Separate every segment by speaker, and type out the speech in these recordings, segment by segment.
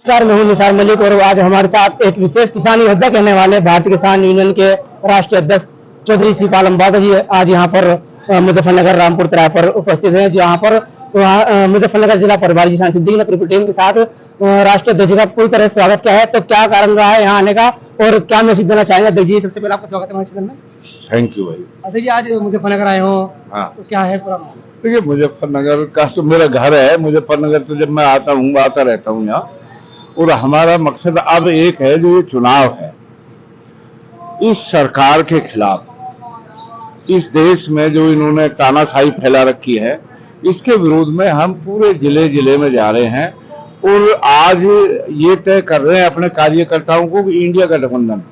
Speaker 1: नमस्कार, मैं हूं निसार मलिक और आज हमारे साथ एक विशेष किसान योद्धा कहने वाले भारतीय किसान यूनियन के राष्ट्रीय अध्यक्ष चौधरी श्री पालम बादा जी आज यहाँ पर मुजफ्फरनगर रामपुर तराई पर उपस्थित हैं। जहाँ पर मुजफ्फरनगर जिला प्रभारी किसान सिद्दीकी ने पूरी टीम के साथ राष्ट्रीय अध्यक्ष का पूरी तरह स्वागत किया है। तो क्या कारण रहा है यहाँ आने का और क्या मैसेज देना चाहेंगे अध्यक्ष जी? सबसे पहले आपका स्वागत है हमारे चैनल में।
Speaker 2: थैंक यू भाई।
Speaker 1: अध्यक्ष जी, आज मुजफ्फरनगर आए हो, तो क्या है पूरा?
Speaker 2: देखिए, मुजफ्फरनगर का तो मेरा घर है। मुजफ्फरनगर तो जब मैं आता हूँ, आता रहता हूँ यहाँ। और हमारा मकसद अब एक है, जो ये चुनाव है, इस सरकार के खिलाफ, इस देश में जो इन्होंने तानाशाही फैला रखी है, इसके विरोध में हम पूरे जिले जिले में जा रहे हैं। और आज ये तय कर रहे हैं अपने कार्यकर्ताओं को कि इंडिया गठबंधन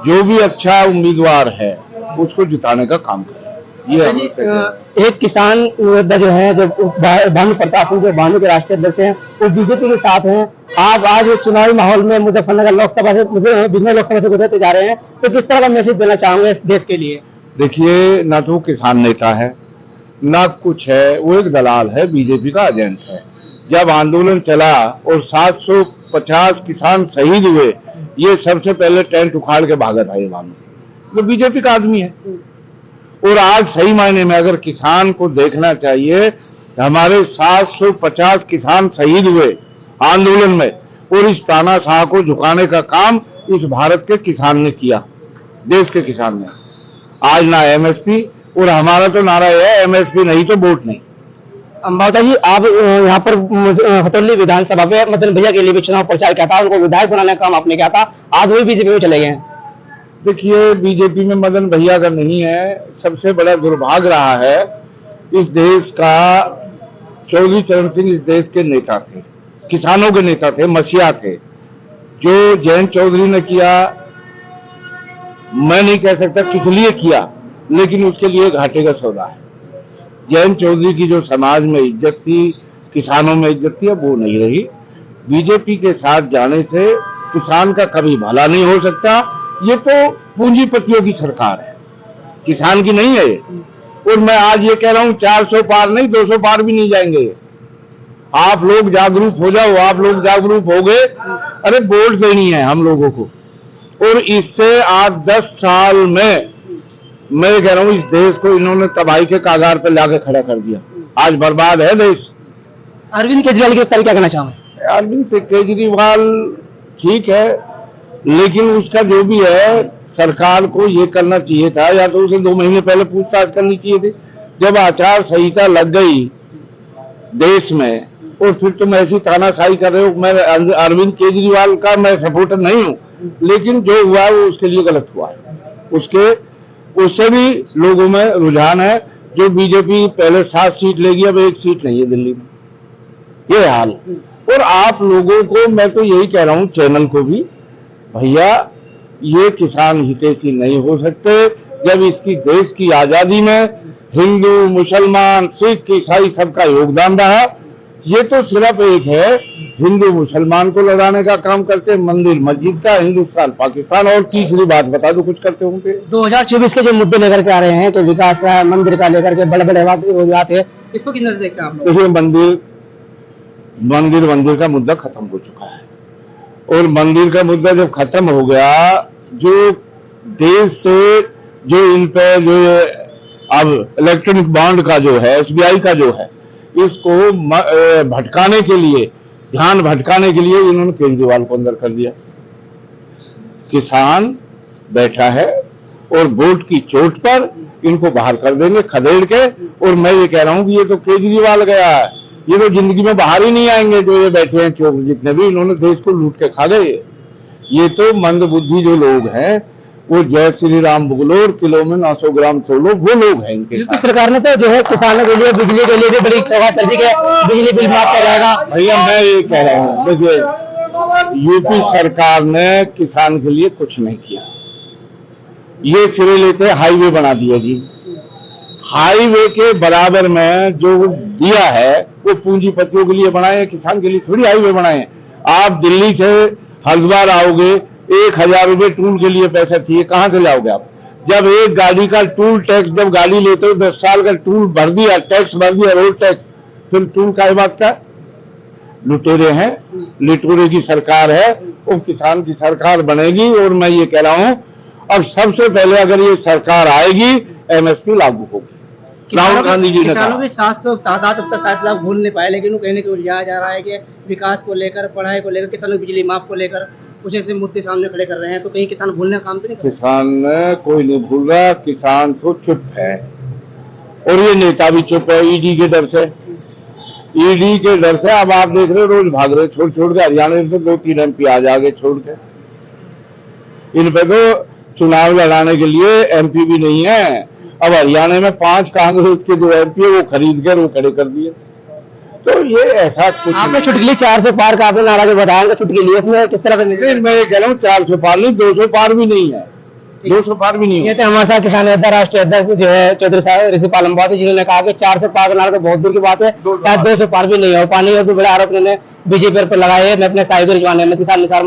Speaker 2: जो भी अच्छा उम्मीदवार है उसको जिताने का काम करें। ये
Speaker 1: एक किसान योद्धा जो है, जो भानु प्रताप सिंह जो भानु के राष्ट्रीय अध्यक्ष हैं, वो बीजेपी के साथ हैं। आप आज चुनावी माहौल में मुजफ्फरनगर लोकसभा से बिजनौर लोकसभा से गुजरते जा रहे हैं, तो किस तरह का मैसेज देना चाहोगे इस देश के लिए?
Speaker 2: देखिए, ना तो किसान नेता है, ना कुछ है, वो एक दलाल है, बीजेपी का एजेंट है। जब आंदोलन चला और 750 किसान शहीद हुए, ये सबसे पहले टेंट उखाड़ के भागा था ये भानु, तो बीजेपी का आदमी है। और आज सही मायने में अगर किसान को देखना चाहिए, हमारे 750 किसान शहीद हुए आंदोलन में, और इस तानाशाह को झुकाने का काम इस भारत के किसान ने किया, देश के किसान ने। आज ना एमएसपी, और हमारा तो नारा है एमएसपी नहीं तो वोट नहीं।
Speaker 1: अंबावता जी, आप यहाँ पर हथौली विधानसभा पे मतलब भैया के लिए भी चुनाव प्रचार किया था, उनको विधायक बनाने का काम आपने किया था, आज वही बीजेपी में चले गए हैं।
Speaker 2: देखिए, बीजेपी में मदन भैया का नहीं है। सबसे बड़ा दुर्भाग्य रहा है इस देश का, चौधरी चरण सिंह इस देश के नेता थे, किसानों के नेता थे, मसीहा थे। जो जयंत चौधरी ने किया, मैं नहीं कह सकता किस लिए किया, लेकिन उसके लिए घाटे का सौदा है। जयंत चौधरी की जो समाज में इज्जत थी, किसानों में इज्जत थी, अब वो नहीं रही। बीजेपी के साथ जाने से किसान का कभी भला नहीं हो सकता। ये तो पूंजीपतियों की सरकार है, किसान की नहीं है ये। और मैं आज ये कह रहा हूं, 400 पार नहीं, 200 पार भी नहीं जाएंगे। आप लोग जागरूक हो जाओ, आप लोग जागरूक हो गए, अरे वोट देनी है हम लोगों को। और इससे 8-10 साल में मैं कह रहा हूं, इस देश को इन्होंने तबाही के कागार पर लाके खड़ा कर दिया। आज बर्बाद है देश।
Speaker 1: अरविंद केजरीवाल की तारीख क्या कहना चाहोगे?
Speaker 2: अरविंद केजरीवाल ठीक है, लेकिन उसका जो भी है, सरकार को ये करना चाहिए था, या तो उसे 2 महीने पहले पूछताछ करनी चाहिए थी। जब आचार संहिता लग गई देश में, और फिर तुम ऐसी तानाशाही कर रहे हो। मैं अरविंद केजरीवाल का मैं सपोर्टर नहीं हूं, लेकिन जो हुआ वो उसके लिए गलत हुआ है। उससे भी लोगों में रुझान है। जो बीजेपी पहले 7 सीट लेगी, अब 1 सीट नहीं है दिल्ली में, ये हाल। और आप लोगों को मैं तो यही कह रहा हूं, चैनल को भी, भैया ये किसान हितैषी नहीं हो सकते जब इसकी देश की आजादी में हिंदू, मुसलमान, सिख, ईसाई सबका योगदान रहा। ये तो सिर्फ एक है, हिंदू मुसलमान को लड़ाने का काम करते, मंदिर मस्जिद का, हिंदुस्तान पाकिस्तान। और तीसरी बात बता दो, कुछ करते होंगे।
Speaker 1: 2024 के जो मुद्दे लेकर के आ रहे हैं, तो विकास का, मंदिर का लेकर के बड़े बड़े बात है, इसको किस नजर से देखते हैं आप लोग?
Speaker 2: देखिए, मंदिर का मुद्दा खत्म हो चुका है। और मंदिर का मुद्दा जब खत्म हो गया, जो देश से जो इन पे जो अब इलेक्ट्रॉनिक बॉन्ड का जो है, एसबीआई का जो है, इसको भटकाने के लिए, ध्यान भटकाने के लिए इन्होंने केजरीवाल को अंदर कर दिया। किसान बैठा है और वोट की चोट पर इनको बाहर कर देंगे खदेड़ के। और मैं ये कह रहा हूं कि ये तो केजरीवाल गया है, ये तो जिंदगी में बाहर ही नहीं आएंगे। जो ये बैठे हैं चौक, जितने भी, इन्होंने देश को लूट के खा गए। ये तो मंदबुद्धि जो लोग हैं, वो जय श्री राम बोलो और किलो में 900 ग्राम तोलो, वो लोग हैं इनके साथ।
Speaker 1: सरकार ने तो जो है किसानों के लिए, बिजली के लिए भी बड़ी कवायद कर दी है, बिजली बिल माफ कर जाएगा।
Speaker 2: भैया मैं ये कह रहा हूँ, देखिए, यूपी सरकार ने किसान के लिए कुछ नहीं किया। ये सिरे लेते हाईवे बना दिया जी। हाईवे के बराबर में जो दिया है वो पूंजीपतियों के लिए बनाए, किसान के लिए थोड़ी हाईवे बनाए। आप दिल्ली से हरिद्वार आओगे, 1000 रुपये टूल के लिए पैसा चाहिए, कहां से लाओगे आप? जब एक गाड़ी का टूल टैक्स, जब गाड़ी लेते हो 10 साल का टूल भर दिया, टैक्स भर दिया, रोड टैक्स, फिर टूल का बात का? लुटेरे हैं। लिटोरे की सरकार है, वो किसान की सरकार बनेगी। और मैं ये कह रहा हूँ, अब सबसे पहले अगर ये सरकार आएगी, एमएसपी लागू होगी। राहुल गांधी जी ने
Speaker 1: किसानों
Speaker 2: कहा।
Speaker 1: के 7 अब तक 7 लाख भूल नहीं पाए, लेकिन वो कहीं ना कहीं उलझाया जा रहा है कि विकास को लेकर, पढ़ाई को लेकर, किसानों की बिजली माफ को लेकर कुछ ऐसे मुद्दे सामने खड़े कर रहे हैं। तो कहीं किसान भूलने का काम तो नहीं कर रहे?
Speaker 2: किसान कोई नहीं भूल रहा, किसान तो चुप है और ये नेता भी चुप है, ईडी के डर से। ईडी के डर से अब आप देख रहे हो, रोज भाग रहे छोड़ छोड़ के। हरियाणा से 2-3 MP आ जाएंगे छोड़ के। इन पे तो चुनाव लड़ाने के लिए MP भी नहीं है। अब हरियाणा में 5 कांग्रेस के जो MP है वो खरीद कर वो खड़े कर दिए। तो ये ऐसा कुछ
Speaker 1: आपने चुटकी 400 पार का आपने नारा जो बताया चुटकी लिए, इसमें किस तरह
Speaker 2: नहीं,
Speaker 1: से?
Speaker 2: मैं ये कह रहा हूँ 400 पार नहीं, 200 पार भी नहीं है। 200 पार भी नहीं
Speaker 1: ये
Speaker 2: है।
Speaker 1: तो हमारे साथ किसान नेता राष्ट्रीय अध्यक्ष जो है चौधरी साहब ऋषि पाल अम्बावत, जिन्होंने कहा कि 400 पार का नारा तो बहुत दूर की बात है, शायद 200 पार भी नहीं हो पानी। और भी बड़े आरोप उन्होंने बीजेपी पर लगाए हैं। मैं अपने साहिब रिजवान अहमद के साथ निसार